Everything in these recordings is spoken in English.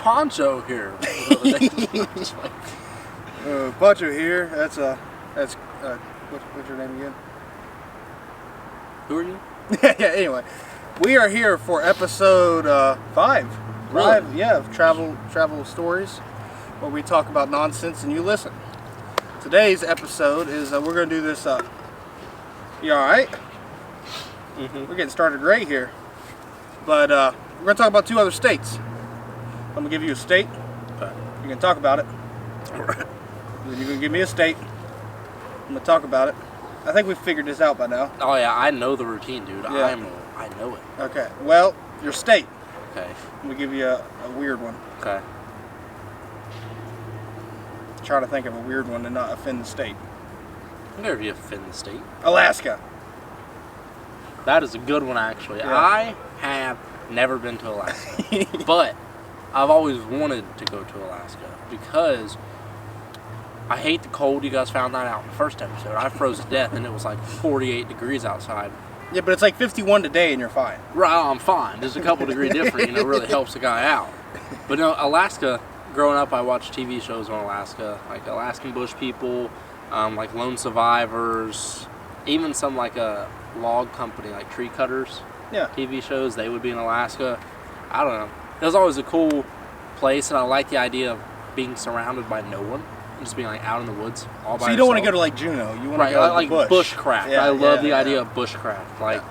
Poncho here. Poncho here. That's what's your name again? Who are you? Yeah. Anyway, we are here for episode 5. Really? 5, yeah, of travel stories, where we talk about nonsense and you listen. Today's episode is we're gonna do this. You all right? Mm-hmm. We're getting started great here, but we're gonna talk about 2 other states. I'm gonna give you a state. Okay. You can talk about it. Alright. Then you're gonna give me a state. I'm gonna talk about it. I think we've figured this out by now. Oh yeah, I know the routine, dude. Yeah. I know it. Okay. Well, your state. Okay. I'm gonna give you a weird one. Okay. Try to think of a weird one and not offend the state. Never you offend the state. Alaska. That is a good one, actually. Yeah. I have never been to Alaska, but I've always wanted to go to Alaska because I hate the cold. You guys found that out in the first episode. I froze to death, and it was like 48 degrees outside. Yeah, but it's like 51 today, and you're fine. Right, I'm fine. Just a couple degree different, really helps the guy out. But no, Alaska, growing up, I watched TV shows on Alaska, like Alaskan Bush People, like Lone Survivors, even some like a log company, like Tree Cutters. Yeah. TV shows, they would be in Alaska. I don't know. It was always a cool place, and I like the idea of being surrounded by no one. Just being like out in the woods all by So you don't want to yourself. go to like Juneau. You want Right, to go to like the bush. bushcraft. Yeah, I love the yeah. idea of bushcraft. Like,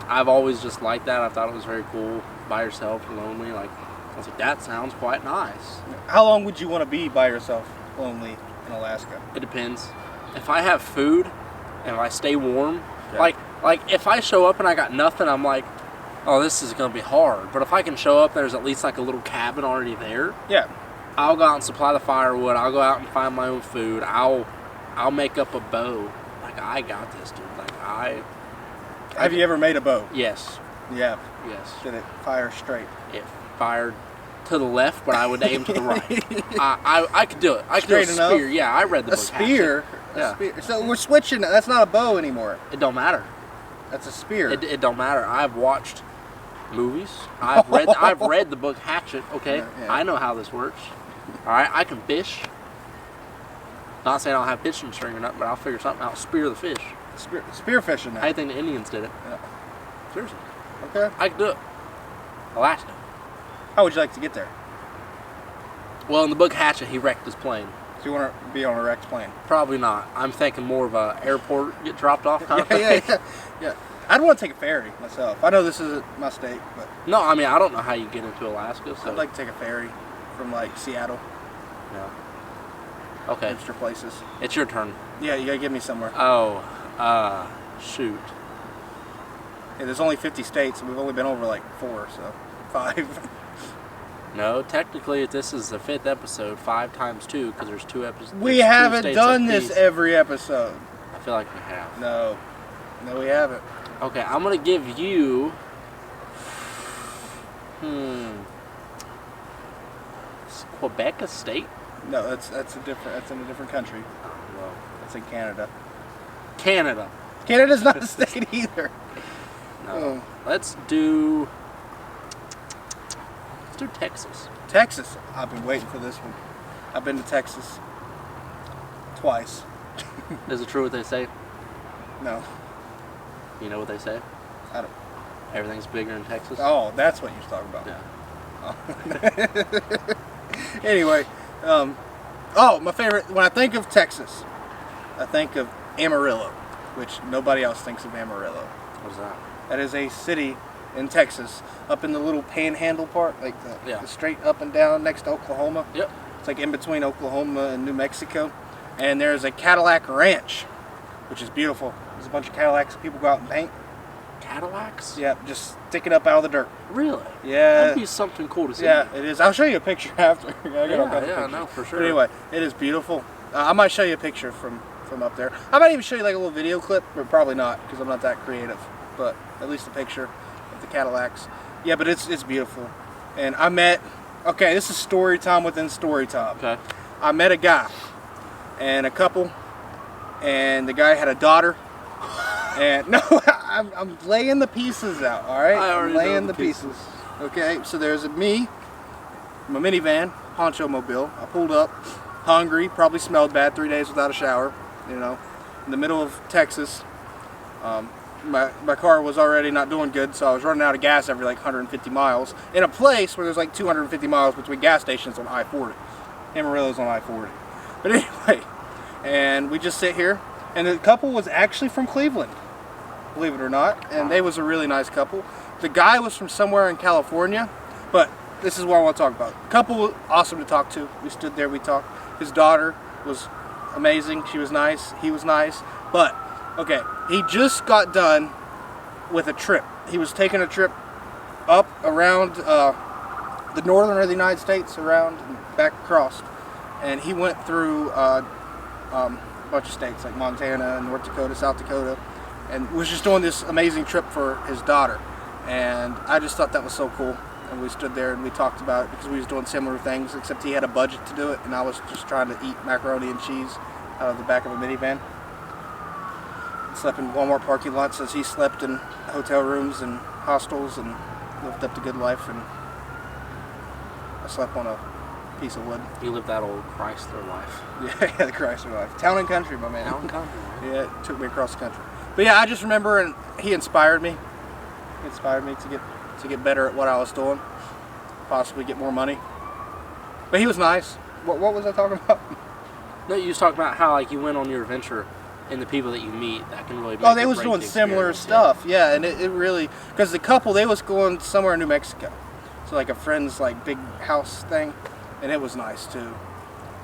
I've always just liked that. I thought it was very cool. By yourself, lonely. Like, I was like, that sounds quite nice. How long would you want to be by yourself, lonely, in Alaska? It depends. If I have food and if I stay warm, Yeah. like if I show up and I got nothing, I'm like, oh, this is gonna be hard. But if I can show up, and there's at least like a little cabin already there. Yeah. I'll go out and supply the firewood. I'll go out and find my own food. I'll make up a bow. Like, I got this, dude. Like, Have you ever made a bow? Yes. Yeah. Yes. Did it fire straight? It fired to the left, but I would aim to the right. I could do it. I could do a Straight enough? spear. Yeah, I read the A book. spear? Hatchet. Yeah. A spear. So we're switching. That's not a bow anymore. It don't matter. That's a spear. It don't matter. I've watched movies. I've read the book Hatchet. Okay, Yeah. I know how this works. All right, I can fish. Not saying I'll have fishing string or nothing, but I'll figure something out. Spear the fish. Spear fishing now. I think the Indians did it. Yeah. Seriously, Okay. I could do it. Alaska. How would you like to get there? Well, in the book Hatchet, he wrecked his plane. Do you want to be on a wrecked plane? Probably not. I'm thinking more of a airport, get dropped off kind of Yeah, thing. yeah. I'd want to take a ferry myself. I know this isn't my state, but No, I mean, I don't know how you get into Alaska. So. I'd like to take a ferry from like Seattle, Yeah. Okay, hipster places. it's your turn. Yeah, you gotta get me somewhere. Oh, shoot. Yeah, there's only 50 states, and we've only been over like 4, so 5. No, technically, this is the 5th episode, 5 times 2, because there's 2 episodes. We haven't done this every episode. I feel like we have. No, we haven't. Okay, I'm gonna give you. Is Quebec a state? No, that's in a different country. Oh, well. That's in Canada. Canada. Canada's not a state either. No. Oh. Let's do Texas. Texas. I've been waiting for this one. I've been to Texas twice. Is it true what they say? No, You know what they say? I don't. Everything's bigger in Texas. Oh, that's what you're talking about. Yeah. Anyway, my favorite, when I think of Texas, I think of Amarillo, which nobody else thinks of Amarillo. What's that? That is a city in Texas, up in the little panhandle part, like the straight up and down next to Oklahoma. Yep. It's like in between Oklahoma and New Mexico. And there's a Cadillac ranch, which is beautiful. There's a bunch of Cadillacs people go out and paint. Cadillacs? Yeah, just sticking up out of the dirt. Really? Yeah. That'd be something cool to see. Yeah, it is. I'll show you a picture after. I got all kinds of Yeah, pictures. no, for sure. But anyway, it is beautiful. I might show you a picture from up there. I might even show you like a little video clip, but probably not because I'm not that creative. But at least a picture of the Cadillacs. Yeah, but it's beautiful. And I met. Okay, this is story time within story time. Okay. I met a guy and a couple, and the guy had a daughter. And no, I'm laying the pieces out. All right, I already I'm laying know the pieces. Okay, so there's me my minivan, Poncho Mobile. I pulled up, hungry, probably smelled bad, 3 days without a shower, you know, in the middle of Texas. My car was already not doing good, so I was running out of gas every like 150 miles in a place where there's like 250 miles between gas stations on I-40. Amarillo's on I-40. But anyway, and we just sit here, and the couple was actually from Cleveland, believe it or not, and they was a really nice couple. The guy was from somewhere in California, but this is what I want to talk about. The couple was awesome to talk to. We stood there, we talked. His daughter was amazing. She was nice. He was nice. But, okay, he just got done with a trip. He was taking a trip up around the northern of the United States, around and back across. And he went through a bunch of states like Montana, North Dakota, South Dakota, and was just doing this amazing trip for his daughter. And I just thought that was so cool. And we stood there and we talked about it because we was doing similar things, except he had a budget to do it, and I was just trying to eat macaroni and cheese out of the back of a minivan. Slept in Walmart parking lots as he slept in hotel rooms and hostels and lived up the good life, and I slept on a piece of wood. You lived that old Chrysler life. Yeah, the Chrysler life. Town and country, my man. Town and country. Yeah, it took me across the country. But yeah, I just remember, and he inspired me. He inspired me to get better at what I was doing, possibly get more money. But he was nice. What was I talking about? No, you was talking about how like you went on your adventure and the people that you meet that can really make Oh, they or was break doing the similar experience. stuff, yeah, and it really, because the couple, they was going somewhere in New Mexico, so like a friend's like big house thing, and it was nice too.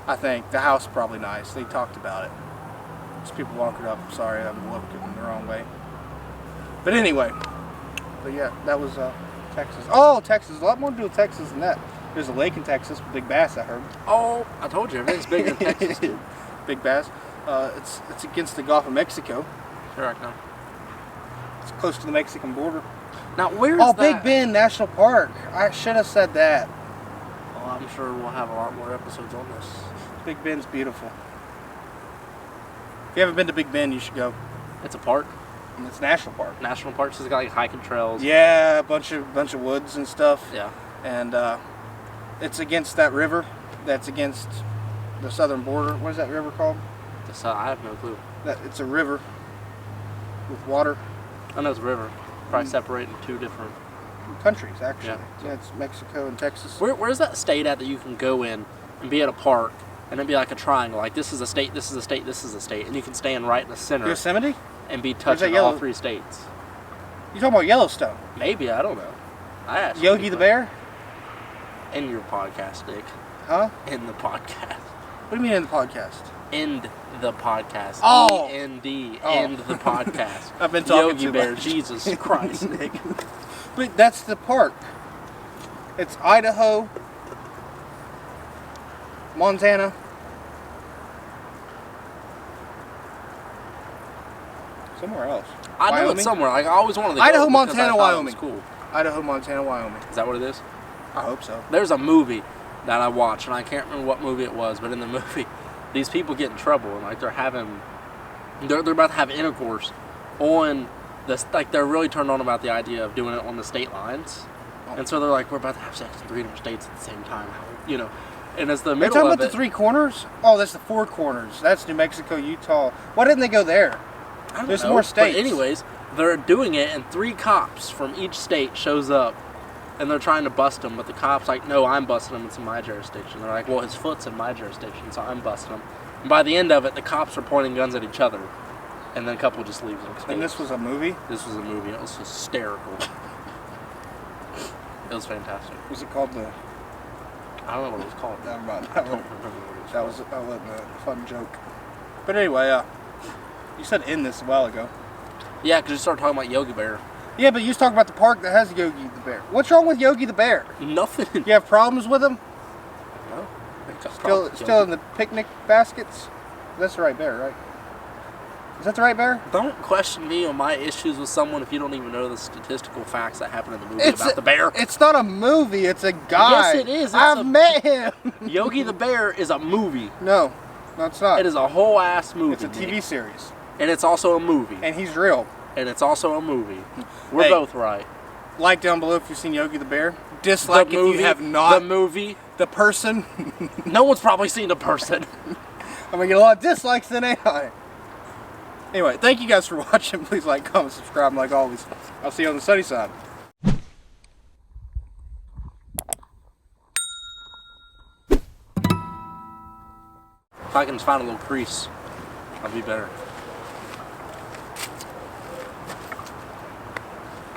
I think the house probably nice. They talked about it. There's people walking up. Sorry, I'm looking the wrong way. But anyway, but yeah, that was Texas. Oh, Texas, a lot more to do with Texas than that. There's a lake in Texas with big bass, I heard. Oh, I told you, everything's bigger in Texas, dude. Big bass. It's against the Gulf of Mexico. Correct, no. It's close to the Mexican border. Now, where's Oh, that? Big Bend National Park. I should have said that. Well, I'm sure we'll have a lot more episodes on this. Big Bend's beautiful. If you haven't been to Big Bend, you should go. It's a park. And it's National Park. National parks has got like hiking trails. Yeah, a bunch of woods and stuff. Yeah. And it's against that river. That's against the southern border. What is that river called? I have no clue. It's a river with water. I know it's a river. Probably separating two different. Countries, actually. Yeah. Yeah, it's Mexico and Texas. Where's that state at that you can go in and be at a park and it'd be like a triangle, like this is a state, this is a state, this is a state, and you can stand right in the center Yosemite? and be touching all three states. You talking about Yellowstone? Maybe, I don't know. I asked Yogi the Bear? In your podcast, Dick. Huh? In the podcast. What do you mean in the podcast? End the podcast. Oh. E-N-D. Oh. End the podcast. I've been talking Yogi too Bear. much. Jesus Christ, Nick. But that's the park. It's Idaho, Montana, somewhere else. I know Wyoming? it's somewhere. Like, I always wanted to go Idaho, because Montana, I thought it Wyoming. was cool. Idaho, Montana, Wyoming. Is that what it is? I hope so. There's a movie that I watched, and I can't remember what movie it was, but in the movie, these people get in trouble, and like they're about to have intercourse on this, like they're really turned on about the idea of doing it on the state lines, and so they're like, we're about to have sex in 3 different states at the same time, you know, and it's the Are you middle talking of about it. the 3 corners? Oh, that's the 4 corners. That's New Mexico, Utah. Why didn't they go there? I don't There's know, more states. But anyways, they're doing it, and 3 cops from each state shows up, and they're trying to bust him, but the cop's like, no, I'm busting him, it's in my jurisdiction. They're like, well, his foot's in my jurisdiction, so I'm busting him. And by the end of it, the cops are pointing guns at each other, and then a couple just leaves and escapes. And this was a movie? This was a movie, and it was hysterical. It was fantastic. Was it called the... I don't know what it was called. Never mind. I don't remember what it was That called. was a fun joke. But anyway, you said in this a while ago. Yeah, because you started talking about Yogi Bear. Yeah, but you was talking about the park that has Yogi the Bear. What's wrong with Yogi the Bear? Nothing. You have problems with him? No. Still in the picnic baskets? That's the right bear, right? Is that the right bear? Don't question me on my issues with someone if you don't even know the statistical facts that happen in the movie about the bear. It's not a movie. It's a guy. Yes, it is. It's I've met him. Yogi the Bear is a movie. No, it's not. It is a whole ass movie. It's a TV Nick. series. And it's also a movie. And he's real. And it's also a movie. We're Hey. both right. Like down below if you've seen Yogi the Bear. Dislike if you have not. The movie. the person. No one's probably seen the person. I'm gonna get a lot of dislikes then, ain't I? Anyway, thank you guys for watching. Please like, comment, subscribe, and like always, I'll see you on the sunny side. If I can just find a little crease, I'll be better.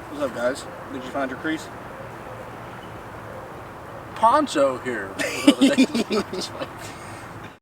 What's up, guys? Did you find your crease? Poncho here.